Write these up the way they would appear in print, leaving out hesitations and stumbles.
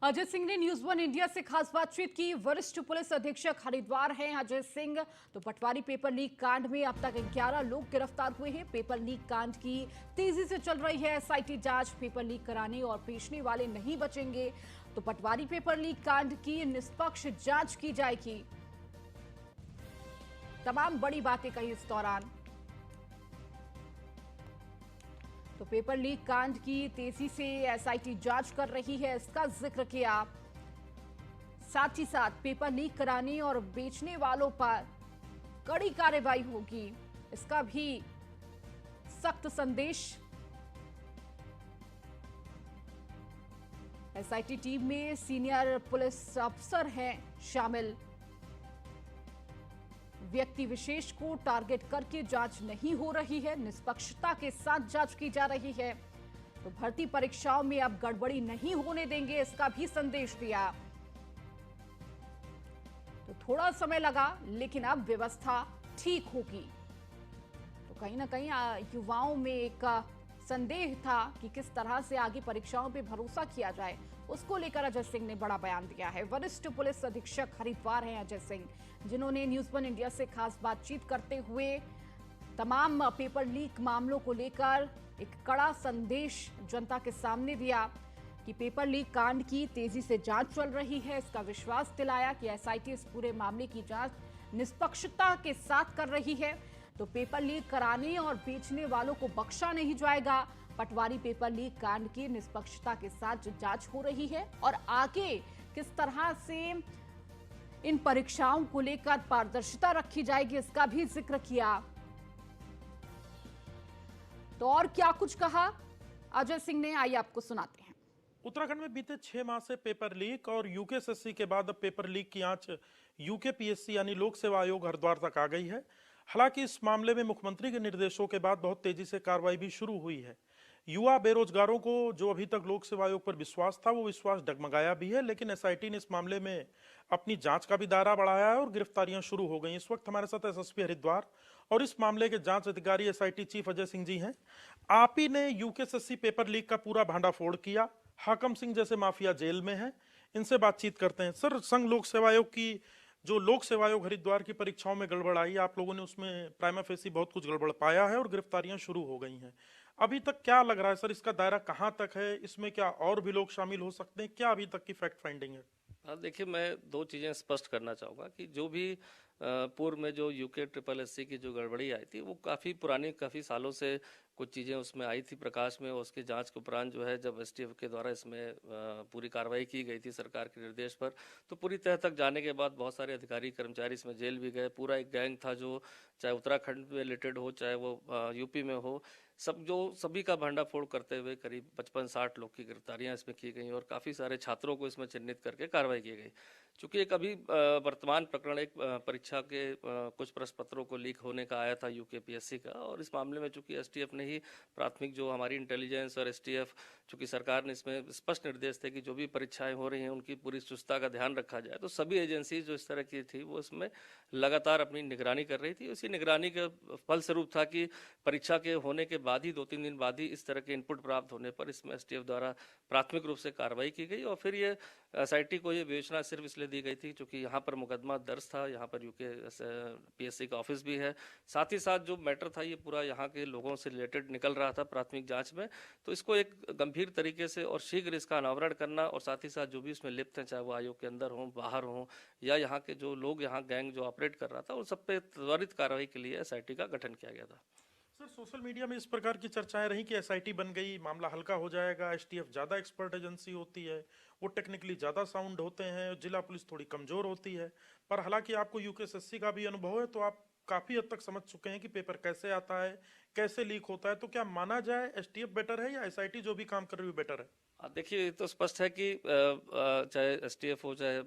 अजय सिंह ने news one India से खास बातचीत की। वरिष्ठ पुलिस अधीक्षक हरिद्वार हैं अजय सिंह। तो पटवारी पेपर लीक कांड में अब तक 11 लोग गिरफ्तार हुए हैं। पेपर लीक कांड की तेजी से चल रही है एसआईटी जांच। पेपर लीक कराने और बेचने वाले नहीं बचेंगे। तो पटवारी पेपर लीक कांड की निष्पक्ष जांच की जाएगी। तमाम बड़ी बातें कही इस दौरान। तो पेपर लीक कांड की तेजी से एसआईटी जांच कर रही है, इसका जिक्र किया। साथ ही साथ पेपर लीक कराने और बेचने वालों पर कड़ी कार्रवाई होगी, इसका भी सख्त संदेश। एसआईटी टीम में सीनियर पुलिस अफसर हैं शामिल। व्यक्ति विशेष को टारगेट करके जांच नहीं हो रही है, निष्पक्षता के साथ जांच की जा रही है। तो भर्ती परीक्षाओं में अब गड़बड़ी नहीं होने देंगे, इसका भी संदेश दिया। तो थोड़ा समय लगा लेकिन अब व्यवस्था ठीक होगी। तो कहीं ना कहीं युवाओं में एक संदेह था कि किस तरह से आगे परीक्षाओं पे भरोसा किया जाए, उसको लेकर अजय सिंह ने बड़ा बयान दिया है। वरिष्ठ पुलिस अधीक्षक हरिद्वार हैं अजय सिंह, जिन्होंने न्यूज वन इंडिया से खास बातचीत करते हुए तमाम पेपर लीक मामलों को लेकर एक कड़ा संदेश जनता के सामने दिया कि पेपर लीक कांड की तेजी से जांच चल रही है। इसका विश्वास दिलाया कि एसआईटी इस पूरे मामले की जांच निष्पक्षता के साथ कर रही है। तो पेपर लीक कराने और बेचने वालों को बख्शा नहीं जाएगा। पटवारी पेपर लीक कांड की निष्पक्षता के साथ जांच हो रही है और आगे किस तरह से इन परीक्षाओं को लेकर पारदर्शिता रखी जाएगी, इसका भी जिक्र किया। तो और क्या कुछ कहा अजय सिंह ने, आइए आपको सुनाते हैं। उत्तराखंड में बीते 6 माह से पेपर लीक और यूकेएसएससी के बाद अब पेपर लीक की आंच यूकेपीएससी यानी लोक सेवा आयोग हरिद्वार तक आ गई है। हालांकि इस मामले में मुख्यमंत्री के निर्देशों के बाद बहुत तेजी से कार्रवाई भी शुरू हुई है। युवा बेरोजगारों को जो अभी तक लोक सेवा आयोग पर विश्वास था, वो विश्वास डगमगाया भी है। लेकिन एसआईटी ने इस मामले में अपनी जांच का भी दायरा बढ़ाया है और गिरफ्तारियां शुरू हो गई। इस वक्त हमारे साथ एसएसपी हरिद्वार और इस मामले के जांच अधिकारी एसआईटी चीफ अजय सिंह जी हैं। आप ही ने यूकेएसएससी पेपर लीक का पूरा भांडाफोड़ किया। हाकम सिंह जैसे माफिया जेल में हैं, इनसे बातचीत करते हैं। सर, संघ लोक सेवा आयोग की जो लोक सेवा आयोग हरिद्वार की परीक्षाओं में गड़बड़ आई, आप लोगों ने उसमें प्राइमा फेसी बहुत कुछ गड़बड़ पाया है और गिरफ्तारियां शुरू हो गई हैं। अभी तक क्या लग रहा है सर, इसका दायरा कहां तक है? इसमें क्या और भी लोग शामिल हो सकते हैं? क्या अभी तक की फैक्ट फाइंडिंग है? हाँ, देखिए, मैं दो चीज़ें स्पष्ट करना चाहूँगा कि जो भी पूर्व में जो यूके ट्रिपल एससी की जो गड़बड़ी आई थी, वो काफ़ी पुरानी, काफ़ी सालों से कुछ चीज़ें उसमें आई थी प्रकाश में। उसकी जांच के उपरांत जो है, जब एसटीएफ के द्वारा इसमें पूरी कार्रवाई की गई थी सरकार के निर्देश पर, तो पूरी तह तक जाने के बाद बहुत सारे अधिकारी कर्मचारी इसमें जेल भी गए। पूरा एक गैंग था जो चाहे उत्तराखंड में रिलेटेड हो, चाहे वो यूपी में हो, सभी का भंडाफोड़ करते हुए करीब 55-60 लोग की गिरफ्तारियां इसमें की गई और काफ़ी सारे छात्रों को इसमें चिन्हित करके कार्रवाई की गई। चूंकि एक अभी वर्तमान प्रकरण एक परीक्षा के कुछ प्रश्न पत्रों को लीक होने का आया था यूकेपीएससी का, और इस मामले में चूंकि एसटीएफ ने ही प्राथमिक जो हमारी इंटेलिजेंस और एसटीएफ, चूंकि सरकार ने इसमें स्पष्ट निर्देश थे कि जो भी परीक्षाएं हो रही हैं उनकी पूरी सुस्तता का ध्यान रखा जाए, तो सभी एजेंसी जो इस तरह की थी वो इसमें लगातार अपनी निगरानी कर रही थी। उसी निगरानी का फलस्वरूप था कि परीक्षा के होने के बाद ही 2-3 दिन बाद ही इस तरह के इनपुट प्राप्त होने पर इसमें एसटीएफ द्वारा प्राथमिक रूप से कार्रवाई की गई। और फिर ये एसआईटी को ये विवेचना सिर्फ इसलिए दी गई थी क्योंकि यहाँ पर मुकदमा दर्ज था, यहाँ पर यूकेपीएससी का ऑफिस भी है, साथ ही साथ जो मैटर था ये पूरा यहाँ के लोगों से रिलेटेड निकल रहा था प्राथमिक जांच में। तो इसको एक गंभीर तरीके से और शीघ्र इसका अनावरण करना, और साथ ही साथ जो भी इसमें लिप्त हैं, चाहे वो आयोग के अंदर हों, बाहर हों, या यहाँ के जो लोग, यहाँ गैंग जो ऑपरेट कर रहा था, उन सब पे त्वरित कार्रवाई के लिए एसआईटी का गठन किया गया था। सर, सोशल मीडिया में इस प्रकार की चर्चाएं रही कि एसआईटी बन गई, मामला हल्का हो जाएगा, एसटीएफ ज्यादा एक्सपर्ट एजेंसी होती है, वो टेक्निकली ज्यादा साउंड होते हैं, जिला पुलिस थोड़ी कमजोर होती है। पर हालांकि आपको यूकेएसएससी का भी अनुभव है, तो आप काफी हद तक समझ चुके हैं कि पेपर कैसे आता है, कैसे लीक होता है। तो क्या माना जाए एसटीएफ बेटर है या एसआईटी जो भी काम कर रही है बेटर है? देखिए, ये तो स्पष्ट है कि चाहे एसटीएफ हो, चाहे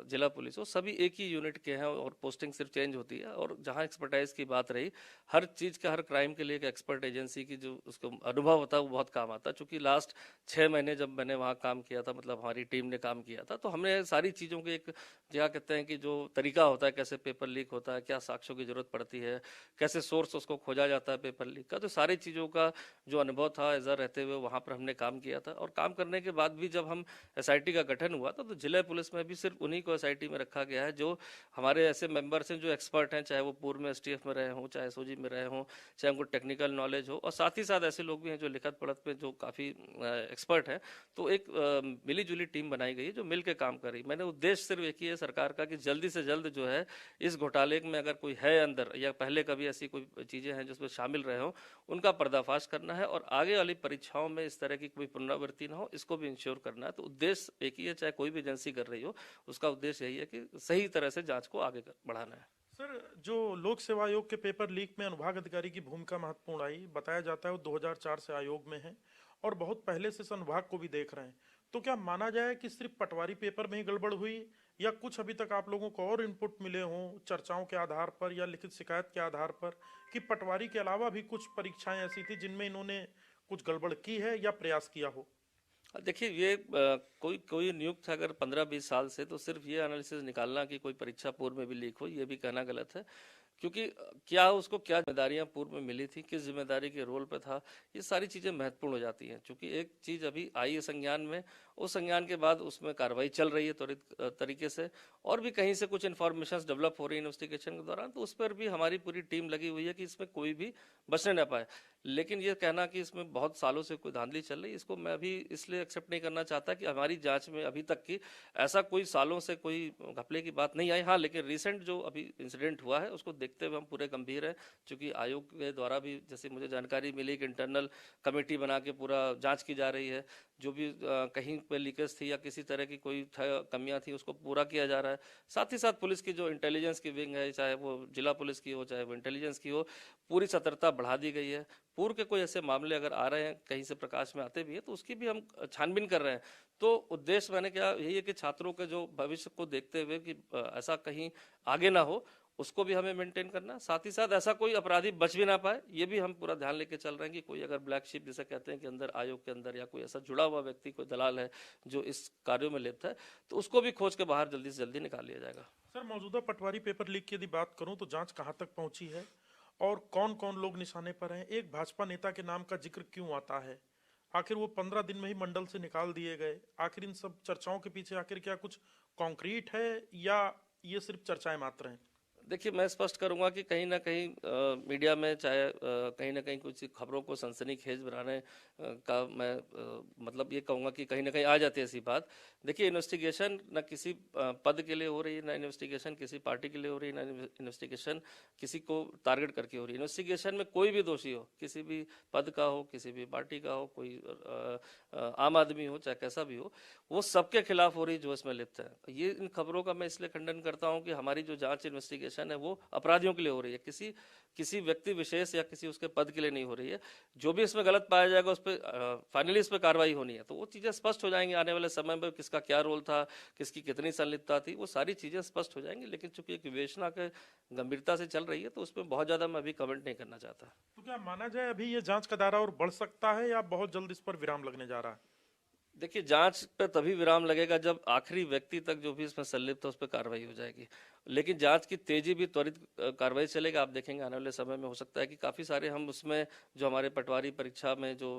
जिला पुलिस हो, सभी एक ही यूनिट के हैं और पोस्टिंग सिर्फ चेंज होती है। और जहां एक्सपर्टाइज की बात रही, हर चीज़ का, हर क्राइम के लिए एक एक्सपर्ट एजेंसी की जो उसको अनुभव होता है वो बहुत काम आता है। चूंकि लास्ट 6 महीने जब मैंने वहाँ काम किया था, मतलब हमारी टीम ने काम किया था, तो हमने सारी चीज़ों के एक, क्या कहते हैं कि जो तरीका होता है, कैसे पेपर लीक होता है, क्या साक्ष्यों की जरूरत पड़ती है, कैसे सोर्स उसको खोजा जाता है पेपर लीक का, तो सारी चीज़ों का जो अनुभव था एज रहते हुए वहाँ पर हमने काम किया था। और काम करने के बाद भी जब हम एसआईटी का गठन हुआ था तो जिला पुलिस में भी सिर्फ उन्हीं को एसआईटी में रखा गया है जो हमारे ऐसे मेंबर्स हैं जो एक्सपर्ट हैं, चाहे वो पूर्व में एसटीएफ में रहे हों, चाहे एसओजी में रहे हों, चाहे उनको टेक्निकल नॉलेज हो, और साथ ही साथ ऐसे लोग भी हैं जो लिखत पढ़त में जो काफ़ी एक्सपर्ट हैं। तो एक मिली जुली टीम बनाई गई है जो मिल के काम कर रही। मैंने उद्देश्य सिर्फ एक ही है सरकार का कि जल्दी से जल्द जो है इस घोटाले में अगर कोई है अंदर या पहले कभी ऐसी कोई चीज़ें हैं जिसमें शामिल रहे हों, उनका पर्दाफाश करना है और आगे वाली परीक्षाओं में इस तरह की कोई पुनरावृत्ति ना हो, इसको भी इंश्योर करना है। तो उद्देश्य एक ही है, चाहे कोई भी एजेंसी कर रही हो, उसका उद्देश्य यही है कि सही तरह से जांच को आगे बढ़ाना है। सर, जो लोक सेवा आयोग के पेपर लीक में अनुभाग अधिकारी की भूमिका महत्वपूर्ण आई, बताया जाता है वो 2004 से आयोग में है और बहुत पहले से इस अनुभाग को भी देख रहे हैं। तो क्या माना जाए कि सिर्फ पटवारी पेपर में ही गड़बड़ हुई या कुछ अभी तक आप लोगों को और इनपुट मिले हों चर्चाओं के आधार पर या लिखित शिकायत के आधार पर कि पटवारी के अलावा भी कुछ परीक्षाएं ऐसी थी जिनमें इन्होंने कुछ गड़बड़ की है या प्रयास किया हो? देखिए, ये कोई नियुक्त है अगर 15-20 साल से, तो सिर्फ ये एनालिसिस निकालना कि कोई परीक्षा पूर्व में भी लीक हो, ये भी कहना गलत है। क्योंकि क्या उसको क्या जिम्मेदारियां पूर्व में मिली थी, किस जिम्मेदारी के रोल पे था, ये सारी चीज़ें महत्वपूर्ण हो जाती हैं। क्योंकि एक चीज़ अभी आई है संज्ञान में, उस संज्ञान के बाद उसमें कार्रवाई चल रही है त्वरित तरीके से, और भी कहीं से कुछ इन्फॉर्मेशन डेवलप हो रही है इन्वेस्टिगेशन के दौरान, तो उस पर भी हमारी पूरी टीम लगी हुई है कि इसमें कोई भी बचने ना पाए। लेकिन ये कहना कि इसमें बहुत सालों से कोई धांधली चल रही है, इसको मैं भी इसलिए एक्सेप्ट नहीं करना चाहता कि हमारी जांच में अभी तक की ऐसा कोई सालों से कोई घपले की बात नहीं आई। हाँ, लेकिन रिसेंट जो अभी इंसिडेंट हुआ है उसको देखते हुए हम पूरे गंभीर हैं, क्योंकि आयोग के द्वारा भी जैसे मुझे जानकारी मिली कि इंटरनल कमेटी बना के पूरा जांच की जा रही है। जो भी कहीं पे लीकेज थी या किसी तरह की कोई कमियां थी उसको पूरा किया जा रहा है। साथ ही साथ पुलिस की जो इंटेलिजेंस की विंग है, चाहे वो जिला पुलिस की हो चाहे वो इंटेलिजेंस की हो, पूरी सतर्कता बढ़ा दी गई है। पूर्व के कोई ऐसे मामले अगर आ रहे हैं, कहीं से प्रकाश में आते भी हैं, तो उसकी भी हम छानबीन कर रहे हैं। तो उद्देश्य मैंने क्या यही है कि छात्रों के जो भविष्य को देखते हुए कि ऐसा कहीं आगे ना हो, उसको भी हमें मेंटेन करना। साथ ही साथ ऐसा कोई अपराधी बच भी ना पाए, ये भी हम पूरा ध्यान लेके चल रहे हैं कि कोई अगर ब्लैक शिप जैसे कहते हैं कि अंदर आयोग के अंदर या कोई ऐसा जुड़ा हुआ व्यक्ति, कोई दलाल है जो इस कार्यों में लिप्त है, तो उसको भी खोज के बाहर जल्दी से जल्दी निकाल लिया जाएगा। सर, मौजूदा पटवारी पेपर लीक की यदि बात करूं तो जांच कहां तक पहुंची है और कौन कौन लोग निशाने पर हैं? एक भाजपा नेता के नाम का जिक्र क्यों आता है? आखिर वो 15 दिन में ही मंडल से निकाल दिए गए। आखिर इन सब चर्चाओं के पीछे आखिर क्या कुछ कॉन्क्रीट है या ये सिर्फ चर्चाएं मात्र हैं? देखिए, मैं स्पष्ट करूंगा कि कहीं ना कहीं मीडिया में चाहे कहीं ना कहीं कुछ खबरों को सनसनीखेज बनाने का मैं मतलब ये कहूँगा कि कहीं ना कहीं आ जाती है ऐसी बात। देखिए, इन्वेस्टिगेशन ना किसी पद के लिए हो रही है, ना इन्वेस्टिगेशन किसी पार्टी के लिए हो रही है, ना इन्वेस्टिगेशन किसी को टारगेट करके हो रही है। इन्वेस्टिगेशन में कोई भी दोषी हो, किसी भी पद का हो, किसी भी पार्टी का हो, कोई आम आदमी हो, चाहे कैसा भी हो, वो सबके खिलाफ हो रही जो इसमें लिप्त है। ये इन खबरों का मैं इसलिए खंडन करता हूँ कि हमारी जो जांच इन्वेस्टिगेशन है वो अपराधियों के लिए हो रही है, किसी व्यक्ति विशेष या किसी उसके पद के लिए नहीं हो रही है। जो भी इसमें गलत पाया जाएगा उस पर फाइनली इस पर कार्रवाई होनी है, तो वो चीज़ें स्पष्ट हो जाएंगी आने वाले समय में, किसका क्या रोल था, किसकी कितनी संलिप्तता थी, वो सारी चीज़ें स्पष्ट हो जाएंगी। लेकिन चूंकि एक विवेचना के गंभीरता से चल रही है, तो उसमें बहुत ज़्यादा मैं अभी कमेंट नहीं करना चाहता। तो क्या माना जाए अभी ये जांच का दायरा और बढ़ सकता है या बहुत जल्द इस पर विराम लगने जा रहा है? देखिए, जांच पे तभी विराम लगेगा जब आखिरी व्यक्ति तक जो भी इसमें संलिप्त है उस पर कार्रवाई हो जाएगी। लेकिन जांच की तेजी भी त्वरित कार्रवाई चलेगा। आप देखेंगे आने वाले समय में हो सकता है कि काफ़ी सारे हम उसमें जो हमारे पटवारी परीक्षा में जो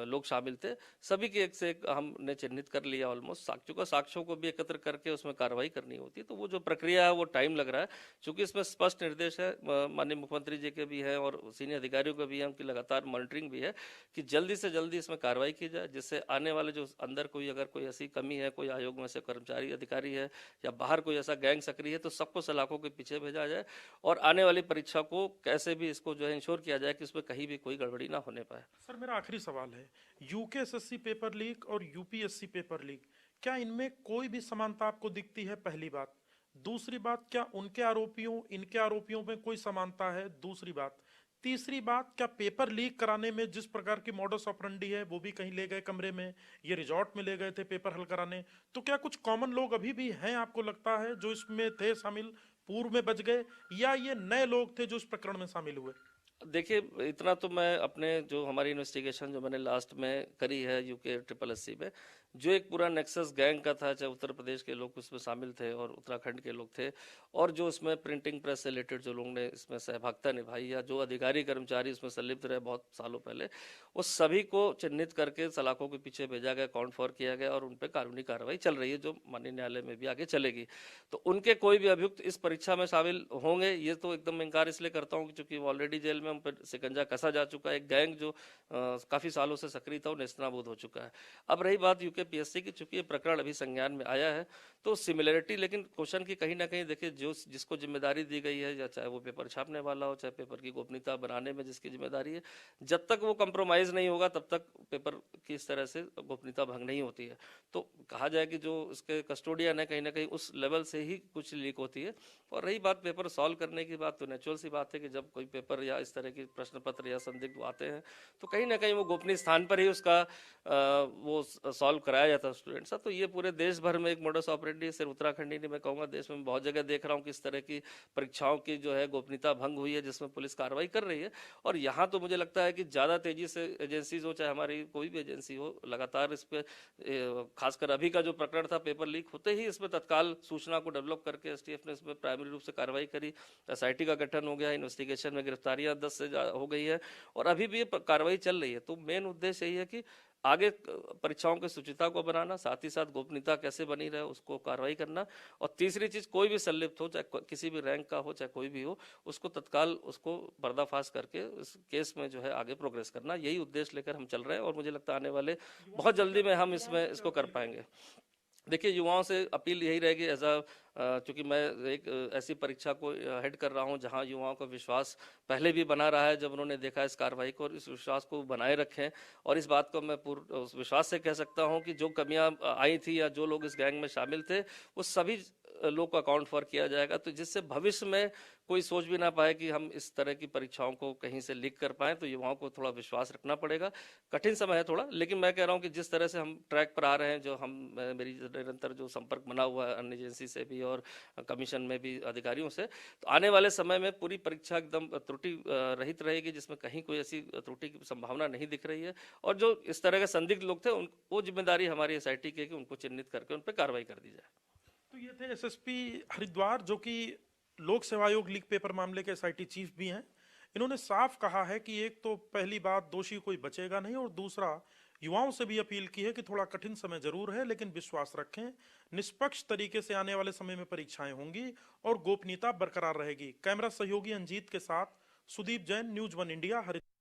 लोग शामिल थे, सभी के एक से एक हमने चिन्हित कर लिया ऑलमोस्ट। साक्ष्यों को भी एकत्र करके उसमें कार्रवाई करनी होती है, तो वो जो प्रक्रिया है वो टाइम लग रहा है। चूंकि इसमें स्पष्ट निर्देश है माननीय मुख्यमंत्री जी के भी है और सीनियर अधिकारियों के भी है, उनकी लगातार मॉनिटरिंग भी है कि जल्दी से जल्दी इसमें कार्रवाई की जाए, जिससे आने वाले जो अंदर अगर कोई ऐसी कमी है, कोई आयोग में से कर्मचारी अधिकारी है या बाहर कोई ऐसा गैंग सक्रिय है, तो सबको सलाखों के पीछे भेजा जाए और आने वाली परीक्षा को कैसे भी इसको जो है इंश्योर किया जाए कि उसमें कहीं भी कोई गड़बड़ी ना होने पाए। सर, मेरा आखिरी सवाल है, यूकेएसएससी पेपर लीक और यूपीएससी पेपर लीक, क्या इनमें कोई भी समानता आपको दिखती है? पहली बात। दूसरी बात, क्या उनके आरोपियों इनके आरोपियों में कोई समानता है? दूसरी बात। तीसरी बात, क्या पेपर लीक कराने में जिस प्रकार की मॉडस ऑपरेंडी है वो भी कहीं ले गए कमरे में, ये रिजॉर्ट में ले गए थे पेपर हल कराने, तो क्या कुछ कॉमन लोग अभी भी हैं आपको लगता है जो इसमें थे शामिल, पूर्व में बच गए, या ये नए लोग थे जो इस प्रकरण में शामिल हुए? देखिए, इतना तो मैं अपने जो हमारी इन्वेस्टिगेशन जो मैंने लास्ट में करी है यूके SSS में, जो एक पूरा नेक्सस गैंग का था, चाहे उत्तर प्रदेश के लोग उसमें शामिल थे और उत्तराखंड के लोग थे, और जो इसमें प्रिंटिंग प्रेस से रिलेटेड जो लोगों ने इसमें सहभागिता निभाई या जो अधिकारी कर्मचारी इसमें संलिप्त रहे बहुत सालों पहले, उस सभी को चिन्हित करके सलाखों के पीछे भेजा गया, काउंट फॉर किया गया और उन पर कानूनी कार्रवाई चल रही है जो माननीय न्यायालय में भी आगे चलेगी। तो उनके कोई भी अभियुक्त इस परीक्षा में शामिल होंगे ये तो एकदम इनकार इसलिए करता हूँ क्योंकि वो ऑलरेडी जेल में उन पर शिकंजा कसा जा चुका है। एक गैंग जो काफी सालों से सक्रिय था वो नेस्तनाबूद हो चुका है। अब रही बात यूकेपीएससी की, चूंकि ये प्रकरण अभी संज्ञान में आया है तो सिमिलरिटी, लेकिन क्वेश्चन की कहीं ना कहीं देखिए जो जिसको जिम्मेदारी दी गई है, या चाहे वो पेपर छापने वाला हो, चाहे पेपर की गोपनीयता बनाने में जिसकी जिम्मेदारी है, जब तक वो कंप्रोमाइज नहीं होगा तब तक पेपर की इस तरह से गोपनीयता भंग नहीं होती है। तो कहा जाए कि जो इसके कस्टोडियन है कहीं ना कहीं उस लेवल से ही कुछ लीक होती है। और रही बात पेपर सॉल्व करने की बात, तो नेचुरल सी बात है कि जब कोई पेपर या इस तरह की प्रश्न पत्र या संदिग्ध आते हैं तो कहीं ना कहीं वो गोपनीय स्थान पर ही उसका वो सॉल्व कराया जाता है स्टूडेंट साथ। तो ये पूरे देश भर में एक मोडस ऑपरेंडी, सिर्फ उत्तराखंड ही नहीं मैं कहूँगा देश में बहुत जगह देख रहा हूँ कि इस तरह की परीक्षाओं की जो है गोपनीयता भंग हुई है जिसमें पुलिस कार्रवाई कर रही है। और यहाँ तो मुझे लगता है कि ज़्यादा तेजी से एजेंसीज हो, चाहे हमारी कोई भी एजेंसी हो, लगातार इस पर, खासकर अभी का जो प्रकरण था पेपर लीक होते ही इसमें तत्काल सूचना को डेवलप करके एसटीएफ ने इसमें प्राइमरी रूप से कार्रवाई करी, एसआईटी का गठन हो गया, इन्वेस्टिगेशन में गिरफ्तारियां 10 से हो गई है और अभी भी ये कार्रवाई चल रही है। तो मेन उद्देश्य यही है कि आगे परीक्षाओं की शुचिता को बनाना, साथ ही साथ गोपनीयता कैसे बनी रहे उसको कार्रवाई करना, और तीसरी चीज कोई भी संलिप्त हो, चाहे किसी भी रैंक का हो, चाहे कोई भी हो, उसको तत्काल उसको पर्दाफाश करके इस केस में जो है आगे प्रोग्रेस करना, यही उद्देश्य लेकर हम चल रहे हैं और मुझे लगता है आने वाले बहुत जल्दी में हम इसमें इसको कर पाएंगे। देखिए युवाओं से अपील यही रहेगी, एज अ चूँकि मैं एक ऐसी परीक्षा को हेड कर रहा हूं जहां युवाओं का विश्वास पहले भी बना रहा है जब उन्होंने देखा इस कार्रवाई को, और इस विश्वास को बनाए रखें। और इस बात को मैं पूर्ण उस विश्वास से कह सकता हूं कि जो कमियां आई थी या जो लोग इस गैंग में शामिल थे वो सभी लोग को अकाउंट फॉर किया जाएगा, तो जिससे भविष्य में कोई सोच भी ना पाए कि हम इस तरह की परीक्षाओं को कहीं से लीक कर पाएं। तो युवाओं को थोड़ा विश्वास रखना पड़ेगा। कठिन समय है थोड़ा, लेकिन मैं कह रहा हूं कि जिस तरह से हम ट्रैक पर आ रहे हैं, जो हम मेरी निरंतर जो संपर्क बना हुआ है अन्य एजेंसी से भी और कमीशन में भी अधिकारियों से, तो आने वाले समय में पूरी परीक्षा एकदम त्रुटि रहित रहेगी जिसमें कहीं कोई ऐसी त्रुटि की संभावना नहीं दिख रही है। और जो इस तरह के संदिग्ध लोग थे वो जिम्मेदारी हमारी एसआईटी की है कि उनको चिन्हित करके उन पर कार्रवाई कर दी जाए। तो ये थे एसएसपी हरिद्वार, जो कि लोक सेवा आयोग लीक पेपर मामले के एसआईटी चीफ भी हैं। इन्होंने साफ कहा है कि एक तो पहली बात दोषी कोई बचेगा नहीं, और दूसरा युवाओं से भी अपील की है कि थोड़ा कठिन समय जरूर है लेकिन विश्वास रखें, निष्पक्ष तरीके से आने वाले समय में परीक्षाएं होंगी और गोपनीयता बरकरार रहेगी। कैमरा सहयोगी अंजीत के साथ सुदीप जैन, न्यूज़ 1 इंडिया, हरिद्वार।